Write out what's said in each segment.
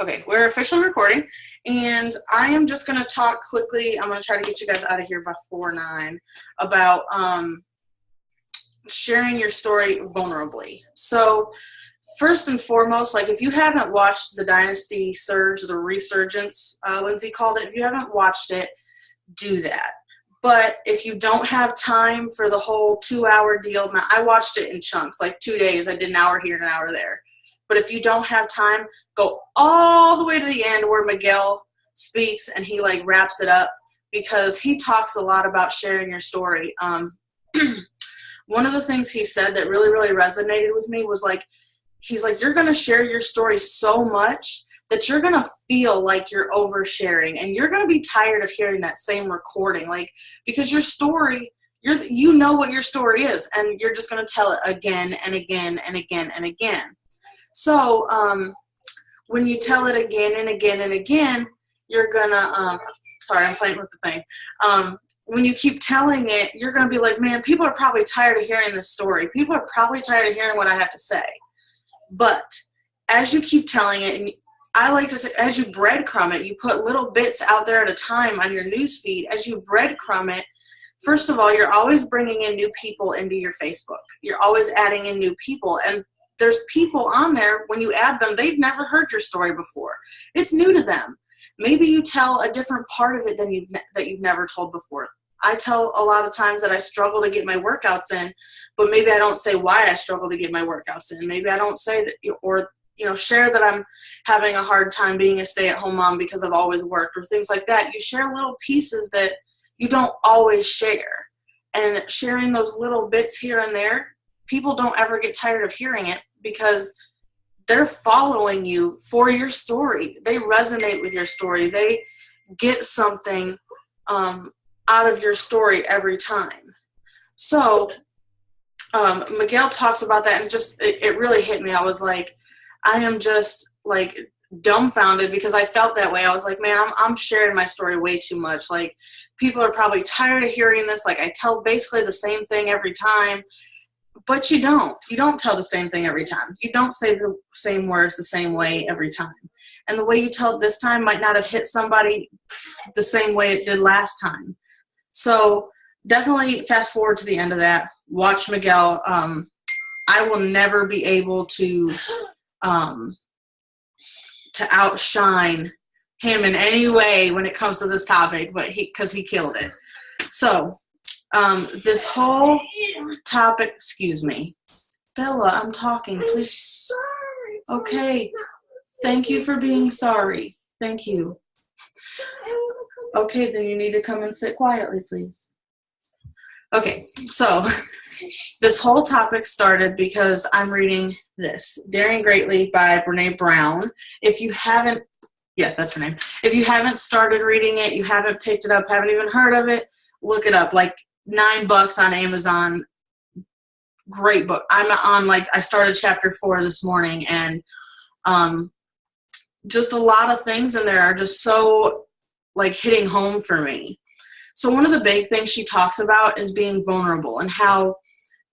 Okay, we're officially recording, and I am just going to talk quickly. I'm going to try to get you guys out of here before 9 about sharing your story vulnerably. So first and foremost, like if you haven't watched the Dynasty Surge, the Resurgence, Lindsay called it, if you haven't watched it, do that. But if you don't have time for the whole 2-hour deal, now I watched it in chunks, like 2 days. I did an hour here and an hour there. But if you don't have time, go all the way to the end where Miguel speaks and he like wraps it up, because he talks a lot about sharing your story. One of the things he said that really, really resonated with me was like, he's like, you're going to share your story so much that you're going to feel like you're oversharing, and you're going to be tired of hearing that same recording, like, because your story, you know what your story is, and you're just going to tell it again and again and again and again. So when you tell it again and again and again, you're going to, sorry, I'm playing with the thing. When you keep telling it, you're going to be like, man, people are probably tired of hearing this story. People are probably tired of hearing what I have to say. But as you keep telling it, and I like to say, as you breadcrumb it, you put little bits out there at a time on your news feed. As you breadcrumb it, first of all, you're always bringing in new people into your Facebook. You're always adding in new people. And there's people on there, when you add them, they've never heard your story before. It's new to them. Maybe you tell a different part of it that you've never told before. I tell a lot of times that I struggle to get my workouts in, but maybe I don't say why I struggle to get my workouts in. Maybe I don't say that, or share that I'm having a hard time being a stay-at-home mom because I've always worked, or things like that. You share little pieces that you don't always share. And sharing those little bits here and there, people don't ever get tired of hearing it because they're following you for your story. They resonate with your story. They get something out of your story every time. So Miguel talks about that, and just it really hit me. I was like, I am just like dumbfounded, because I felt that way. I was like, man, I'm sharing my story way too much. Like, people are probably tired of hearing this. Like, I tell basically the same thing every time. But you don't tell the same thing every time. You don't say the same words the same way every time. And the way you tell it this time might not have hit somebody the same way it did last time. So definitely fast forward to the end of that. Watch Miguel. I will never be able to outshine him in any way when it comes to this topic, but because he killed it. So this whole topic, excuse me, Bella, I'm talking, please. Okay, thank you for being sorry. Thank you. Okay, then you need to come and sit quietly, please. Okay, so this whole topic started because I'm reading this, Daring Greatly by Brene Brown. If you haven't, yeah, that's her name. If you haven't started reading it, you haven't picked it up, haven't even heard of it, look it up. Like $9 on Amazon. Great book. I'm on, like, I started chapter 4 this morning, and just a lot of things in there are just so like hitting home for me. So one of the big things she talks about is being vulnerable, and how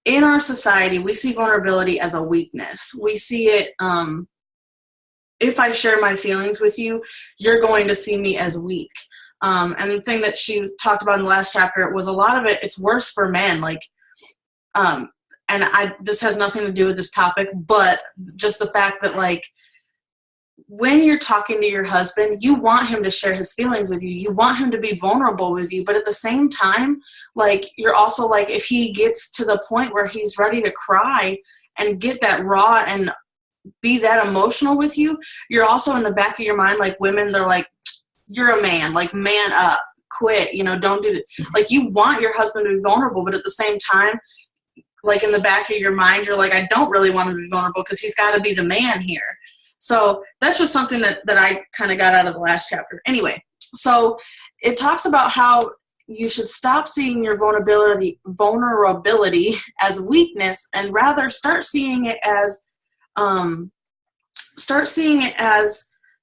in our society we see vulnerability as a weakness. We see it, if I share my feelings with you, you're going to see me as weak. And the thing that she talked about in the last chapter was a lot of it, it's worse for men. Like, this has nothing to do with this topic, but just the fact that, like, when you're talking to your husband, you want him to share his feelings with you. You want him to be vulnerable with you. But at the same time, like, you're also like, if he gets to the point where he's ready to cry and get that raw and be that emotional with you, you're also in the back of your mind, like women, they're like, you're a man, like, man up, quit, don't do that. Like, you want your husband to be vulnerable, but at the same time, like, in the back of your mind, you're like, I don't really want him to be vulnerable because he's got to be the man here. So that's just something that I kind of got out of the last chapter. Anyway, so it talks about how you should stop seeing your vulnerability as weakness, and rather start seeing it as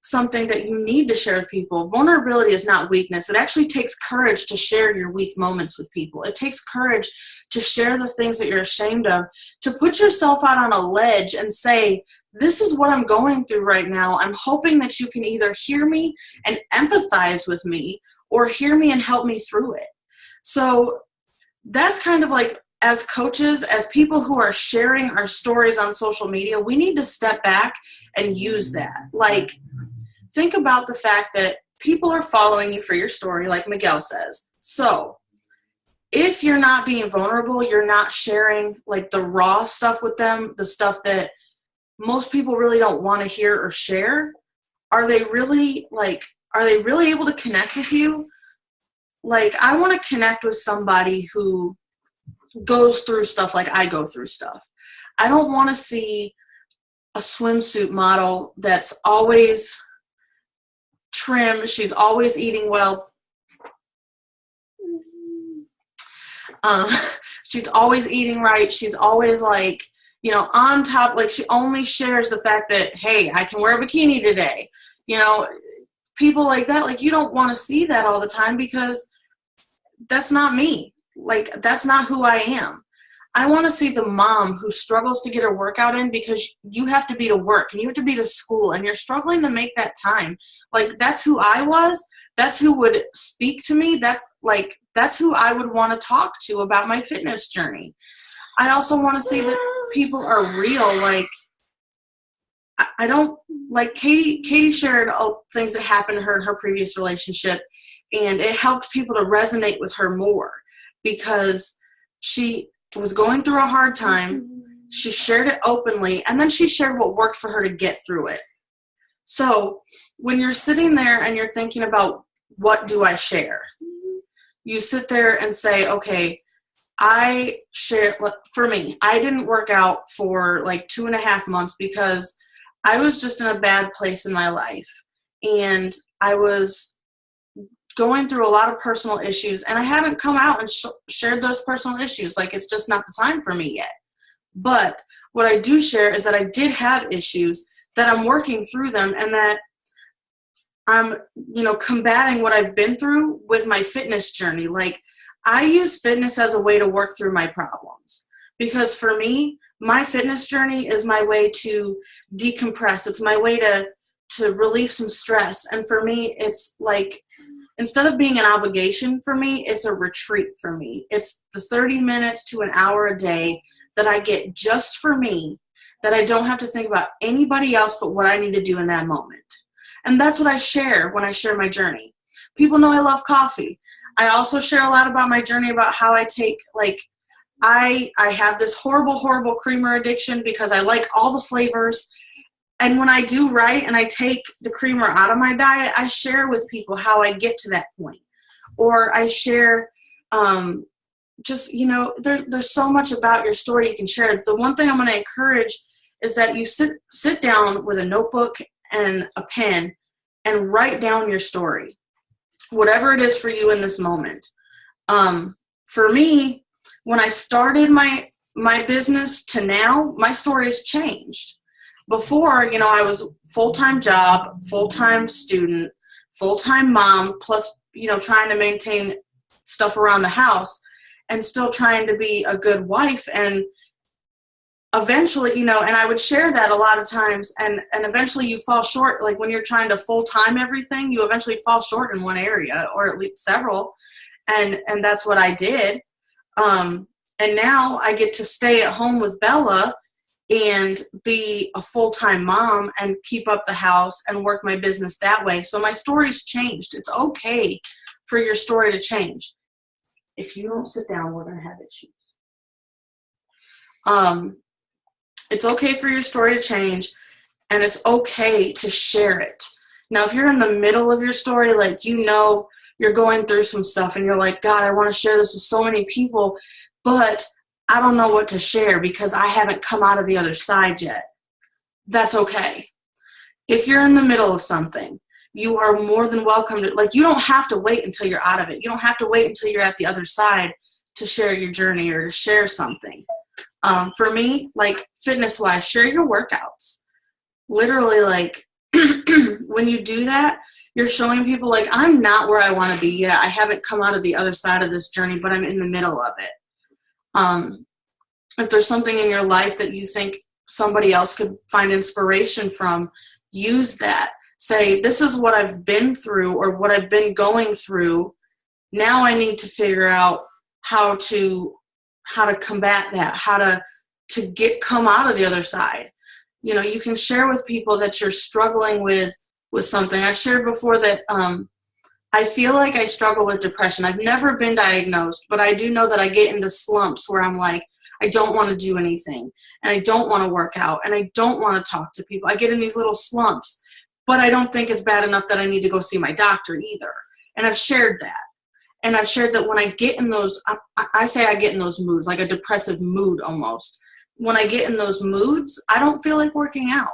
something that you need to share with people. Vulnerability is not weakness. It actually takes courage to share your weak moments with people. It takes courage to share the things that you're ashamed of, to put yourself out on a ledge and say, this is what I'm going through right now. I'm hoping that you can either hear me and empathize with me, or hear me and help me through it. So that's kind of like, as coaches, as people who are sharing our stories on social media, we need to step back and use that. Like, think about the fact that people are following you for your story, like Miguel says. So if you're not being vulnerable, you're not sharing like the raw stuff with them, the stuff that most people really don't want to hear or share, are they really able to connect with you? Like, I want to connect with somebody who goes through stuff like I go through stuff. I don't want to see a swimsuit model that's always trim. She's always eating well. She's always eating right. She's always like, on top, like she only shares the fact that, hey, I can wear a bikini today. People like that, like, you don't want to see that all the time, because that's not me. Like, that's not who I am. I want to see the mom who struggles to get her workout in because you have to be to work and you have to be to school and you're struggling to make that time. Like, that's who I was. That's who would speak to me. That's who I would want to talk to about my fitness journey. I also want to see that people are real. Like, I don't, like Katie shared all things that happened to her in her previous relationship, and it helped people to resonate with her more because she was going through a hard time. She shared it openly, and then she shared what worked for her to get through it. So when you're sitting there and you're thinking about, what do I share? You sit there and say, okay, for me, I didn't work out for like 2.5 months because I was just in a bad place in my life. And I was going through a lot of personal issues, and I haven't come out and shared those personal issues. Like, it's just not the time for me yet. But what I do share is that I did have issues, that I'm working through them, and that I'm, combating what I've been through with my fitness journey. Like, I use fitness as a way to work through my problems, because for me, my fitness journey is my way to decompress. It's my way to relieve some stress. And for me, it's like, instead of being an obligation for me, it's a retreat for me. It's the 30 minutes to an hour a day that I get just for me, that I don't have to think about anybody else but what I need to do in that moment. And that's what I share when I share my journey. People know I love coffee. I also share a lot about my journey, about how I take, like, I have this horrible, horrible creamer addiction because I like all the flavors. And when I do right and I take the creamer out of my diet, I share with people how I get to that point. Or I share, there's so much about your story you can share. The one thing I'm going to encourage is that you sit down with a notebook and a pen and write down your story, whatever it is for you in this moment. For me, when I started my business to now, my story has changed. Before, I was full-time job, full-time student, full-time mom, plus, trying to maintain stuff around the house, and still trying to be a good wife. And eventually, and I would share that a lot of times, and eventually you fall short. Like, when you're trying to full-time everything, you eventually fall short in one area, or at least several. And that's what I did. And now I get to stay at home with Bella and be a full-time mom and keep up the house and work my business that way. So my story's changed. It's okay for your story to change. If you don't sit down, we're going to have issues. It's okay for your story to change, and it's okay to share it. Now, if you're in the middle of your story, like, you're going through some stuff and you're like, God, I want to share this with so many people, but I don't know what to share because I haven't come out of the other side yet. That's okay. If you're in the middle of something, you are more than welcome to, like, you don't have to wait until you're out of it. You don't have to wait until you're at the other side to share your journey or to share something. For me, like, fitness-wise, share your workouts. Literally, like, when you do that, you're showing people, like, I'm not where I want to be yet. I haven't come out of the other side of this journey, but I'm in the middle of it. If there's something in your life that you think somebody else could find inspiration from, use that. Say, this is what I've been through or what I've been going through. Now I need to figure out how to combat that, how to come out of the other side. You know, you can share with people that you're struggling with something. I've shared before that I feel like I struggle with depression. I've never been diagnosed, but I do know that I get into slumps where I'm like, I don't want to do anything, and I don't want to work out, and I don't want to talk to people. I get in these little slumps, but I don't think it's bad enough that I need to go see my doctor either. And I've shared that. And I've shared that when I get in those, I say I get in those moods, like a depressive mood almost. When I get in those moods, I don't feel like working out.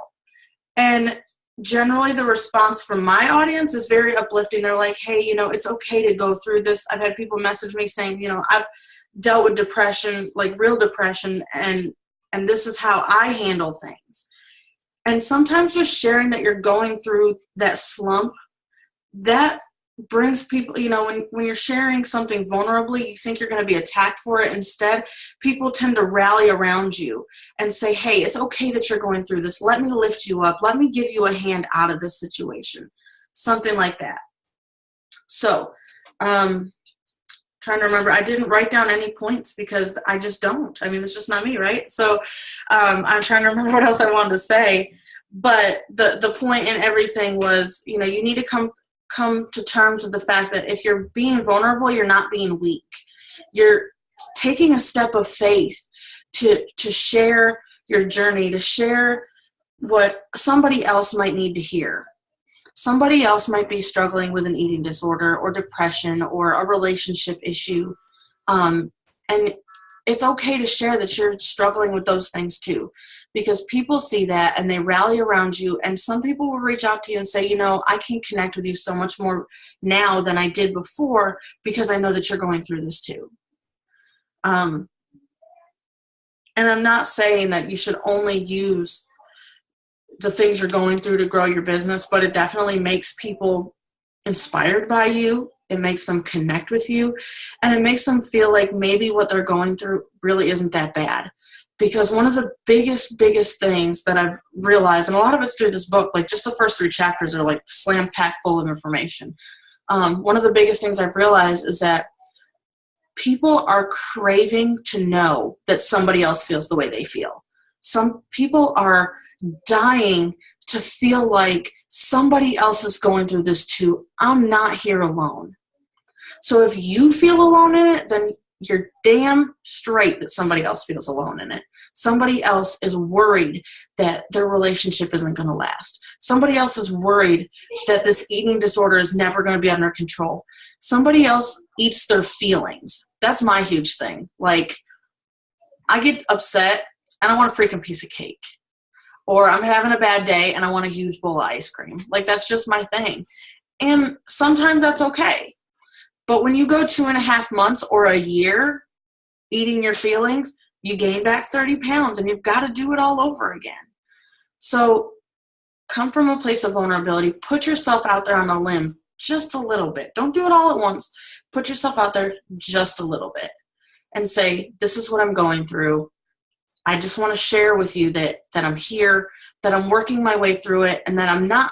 And generally the response from my audience is very uplifting. They're like, hey, you know, it's okay to go through this. I've had people message me saying, you know, I've dealt with depression, like real depression, and this is how I handle things. And sometimes just sharing that you're going through that slump, that brings people, you know, when you're sharing something vulnerably, you think you're going to be attacked for it. Instead, people tend to rally around you and say, hey, it's okay that you're going through this. Let me lift you up. Let me give you a hand out of this situation. Something like that. So, trying to remember, I didn't write down any points because I just don't. I mean, it's just not me, right? So I'm trying to remember what else I wanted to say. But the point in everything was, you know, you need to come to terms with the fact that if you're being vulnerable, you're not being weak. You're taking a step of faith to share your journey, to share what somebody else might need to hear. Somebody else might be struggling with an eating disorder or depression or a relationship issue. And it's okay to share that you're struggling with those things too, because people see that and they rally around you. And some people will reach out to you and say, you know, I can connect with you so much more now than I did before because I know that you're going through this too. And I'm not saying that you should only use the things you're going through to grow your business, but it definitely makes people inspired by you. It makes them connect with you, and it makes them feel like maybe what they're going through really isn't that bad. Because one of the biggest things that I've realized, and a lot of it's through this book, like just the first 3 chapters are like slam packed full of information. One of the biggest things I've realized is that people are craving to know that somebody else feels the way they feel. Some people are dying to feel like somebody else is going through this too. I'm not here alone. So if you feel alone in it, then you're damn straight that somebody else feels alone in it. Somebody else is worried that their relationship isn't going to last. Somebody else is worried that this eating disorder is never going to be under control. Somebody else eats their feelings. That's my huge thing. Like, I get upset and I want a freaking piece of cake. Or I'm having a bad day and I want a huge bowl of ice cream. Like, that's just my thing. And sometimes that's okay. But when you go 2.5 months or a year eating your feelings, you gain back 30 pounds and you've got to do it all over again. So come from a place of vulnerability. Put yourself out there on a limb just a little bit. Don't do it all at once. Put yourself out there just a little bit and say, this is what I'm going through. I just want to share with you that I'm here, that I'm working my way through it, and that I'm not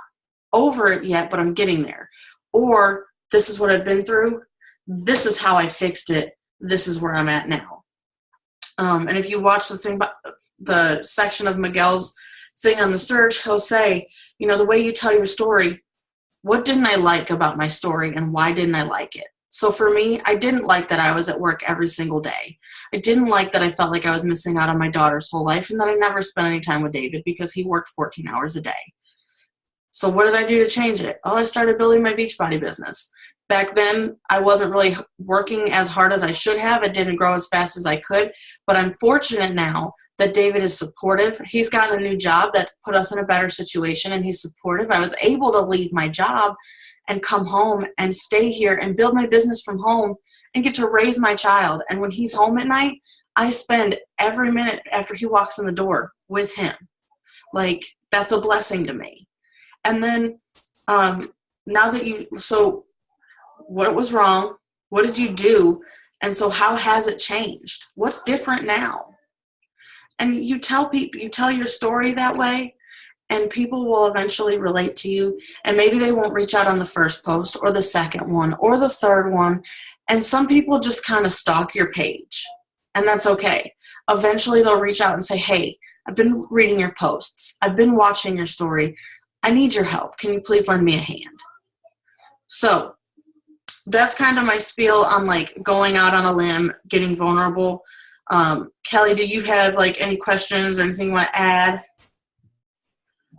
over it yet, but I'm getting there. Or this is what I've been through. This is how I fixed it. This is where I'm at now. And if you watch the section of Miguel's thing on the surge, he'll say, you know, the way you tell your story, what didn't I like about my story and why didn't I like it? So for me, I didn't like that I was at work every single day. I didn't like that I felt like I was missing out on my daughter's whole life and that I never spent any time with David because he worked 14 hours a day. So what did I do to change it? Well, I started building my Beachbody business. Back then, I wasn't really working as hard as I should have. It didn't grow as fast as I could. But I'm fortunate now that David is supportive. He's gotten a new job that put us in a better situation, and he's supportive. I was able to leave my job and come home and stay here and build my business from home and get to raise my child. And when he's home at night, I spend every minute after he walks in the door with him. Like, that's a blessing to me. And then Now that so what was wrong? What did you do? And so how has it changed? What's different now? And you tell people, you tell your story that way, and people will eventually relate to you. And maybe they won't reach out on the first post or the second one or the third one. And some people just kind of stalk your page, and that's okay. Eventually they'll reach out and say, hey, I've been reading your posts. I've been watching your story. I need your help. Can you please lend me a hand? So that's kind of my spiel on like going out on a limb, getting vulnerable. Kelly, do you have like any questions or anything you want to add?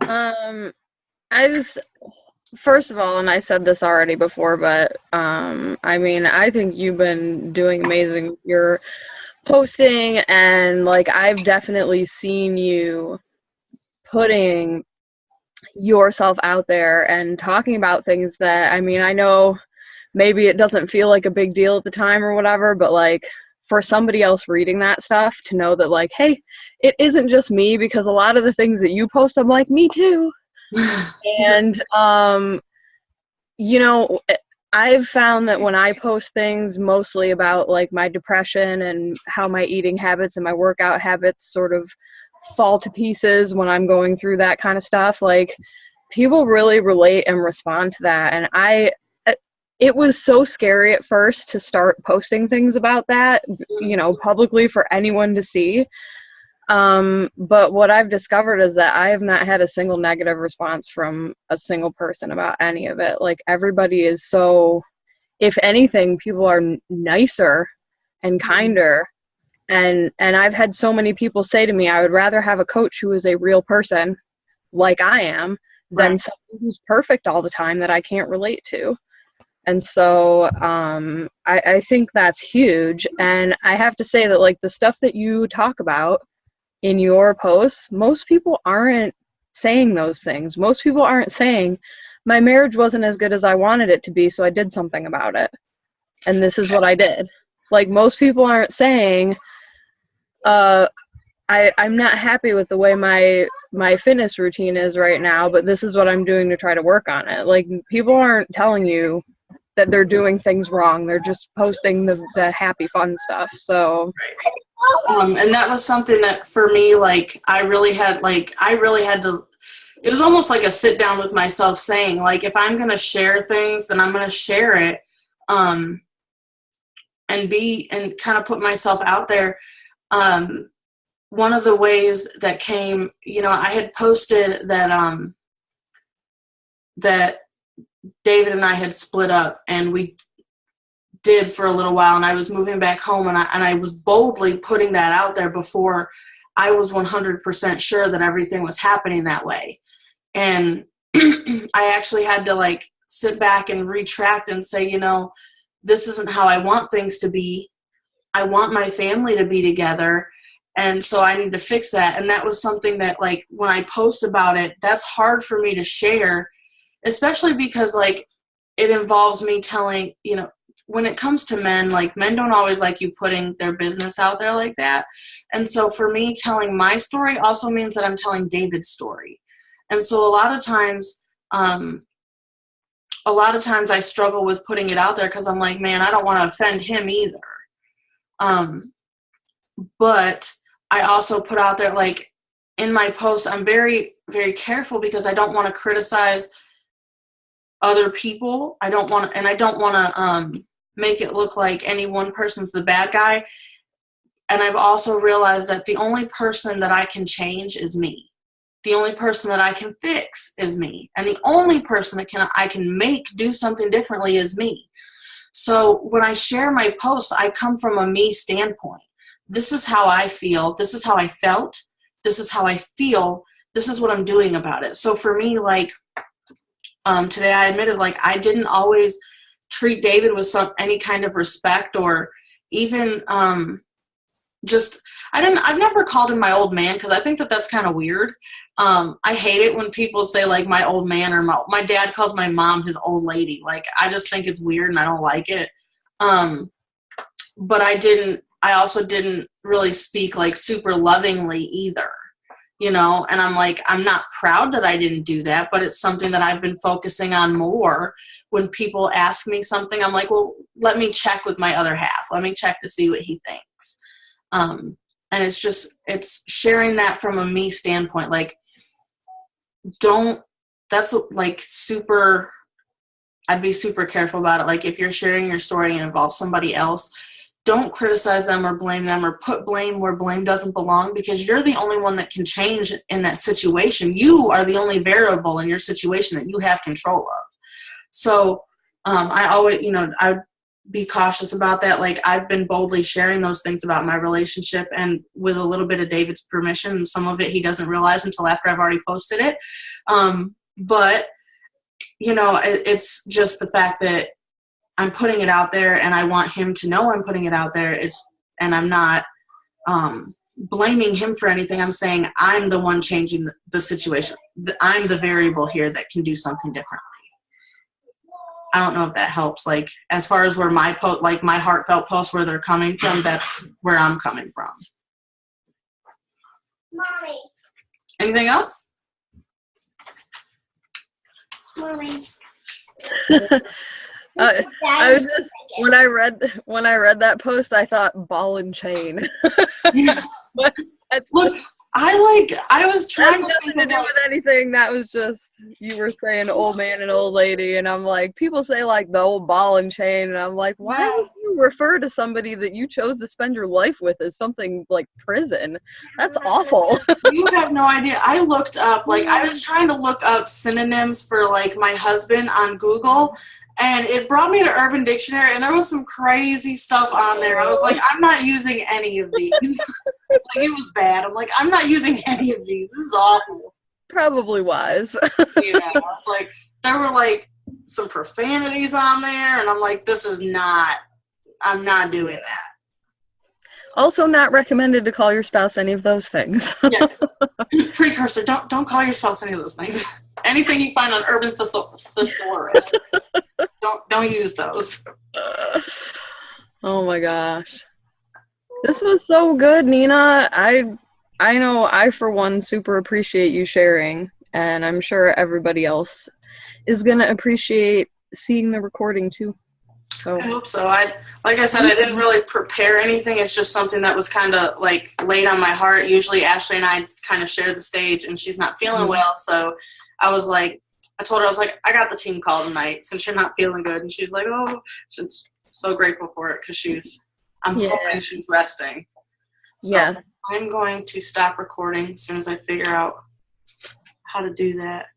I just, first of all, and I said this already before, but I mean, I think you've been doing amazing with your posting, and like I've definitely seen you putting yourself out there and talking about things that, I mean, I know maybe it doesn't feel like a big deal at the time or whatever, but like for somebody else reading that stuff to know that like, hey, it isn't just me, because a lot of the things that you post, I'm like, me too. And you know, I've found that when I post things mostly about like my depression and how my eating habits and my workout habits sort of fall to pieces when I'm going through that kind of stuff, like people really relate and respond to that. And it was so scary at first to start posting things about that, you know, publicly for anyone to see. But what I've discovered is that I have not had a single negative response from a single person about any of it. Like everybody is so, if anything, people are nicer and kinder. And I've had so many people say to me, I would rather have a coach who is a real person like I am than Right. someone who's perfect all the time that I can't relate to. And so I think that's huge. And I have to say that like the stuff that you talk about in your posts, most people aren't saying those things. Most people aren't saying, my marriage wasn't as good as I wanted it to be, so I did something about it. And this is what I did. Like most people aren't saying, I'm not happy with the way my fitness routine is right now, but this is what I'm doing to try to work on it. Like people aren't telling you that they're doing things wrong. They're just posting the happy, fun stuff. So, And that was something that for me, like, I really had to, it was almost like a sit down with myself saying, like, if I'm going to share things, then I'm going to share it, and kind of put myself out there. One of the ways that came, you know, I had posted that, that David and I had split up, and we did for a little while, and I was moving back home, and I was boldly putting that out there before I was 100% sure that everything was happening that way. And I actually had to like sit back and retract and say, you know, this isn't how I want things to be. I want my family to be together. And so I need to fix that. And that was something that like when I post about it, that's hard for me to share, especially because like it involves me telling, you know, when it comes to men, like men don't always like you putting their business out there like that. And so for me, telling my story also means that I'm telling David's story. And so a lot of times I struggle with putting it out there because I'm like, man, I don't want to offend him either. But I also put out there, like in my posts, I'm very, very careful because I don't want to criticize other people. I don't want to make it look like any one person's the bad guy. And I've also realized that the only person that I can change is me. The only person that I can fix is me. And the only person that I can make do something differently is me. So when I share my posts, I come from a me standpoint. This is how I feel. This is how I felt. This is how I feel. This is what I'm doing about it. So for me, like today I admitted, like I didn't always treat David with any kind of respect or even I've never called him my old man because I think that that's kind of weird. I hate it when people say like my old man or my dad calls my mom his old lady. Like I just think it's weird and I don't like it. But I also didn't really speak like super lovingly either. you know, and I'm like, I'm not proud that I didn't do that, but it's something that I've been focusing on more. When people ask me something, I'm like, well, let me check with my other half. Let me check to see what he thinks. And it's sharing that from a me standpoint. Like, that's like super, I'd be super careful about it. Like, if you're sharing your story and it involves somebody else, don't criticize them or blame them or put blame where blame doesn't belong, because you're the only one that can change in that situation. You are the only variable in your situation that you have control of. So I always, I'd be cautious about that. Like, I've been boldly sharing those things about my relationship, and with a little bit of David's permission, and some of it he doesn't realize until after I've already posted it. But, it's just the fact that I'm putting it out there, and I want him to know I'm putting it out there. And I'm not blaming him for anything. I'm saying I'm the one changing the situation. I'm the variable here that can do something differently. I don't know if that helps. Like, as far as where my heartfelt posts, where they're coming from, that's where I'm coming from. Mommy. Anything else? Mommy. I was just, when I read that post, I thought ball and chain. But look, I was trying to think nothing to do with anything. That was just, you were saying old man and old lady, and I'm like, people say like the old ball and chain, and I'm like, why would you refer to somebody that you chose to spend your life with as something like prison? That's awful. You have no idea. I looked up, I was trying to look up synonyms for like my husband on Google, and it brought me to Urban Dictionary, and there was some crazy stuff on there. I was like, I'm not using any of these. Like, it was bad. I'm like, I'm not using any of these. This is awful. Probably wise. Yeah, it's like, there were like some profanities on there, and I'm like, I'm not doing that. Also, not recommended to call your spouse any of those things. Yeah. Precursor, don't call your spouse any of those things. Anything you find on Urban Thesaurus, don't use those. Oh my gosh. This was so good, Nina. I know I, for one, super appreciate you sharing, and I'm sure everybody else is going to appreciate seeing the recording too. So. I hope so. Like I said, I didn't really prepare anything. It's just something that was kind of like laid on my heart. Usually Ashley and I kind of share the stage, and she's not feeling well, so I told her, I was like, I got the team call tonight since you're not feeling good. And she's like, oh, she's so grateful for it, because I'm hoping she's resting. So I'm going to stop recording as soon as I figure out how to do that.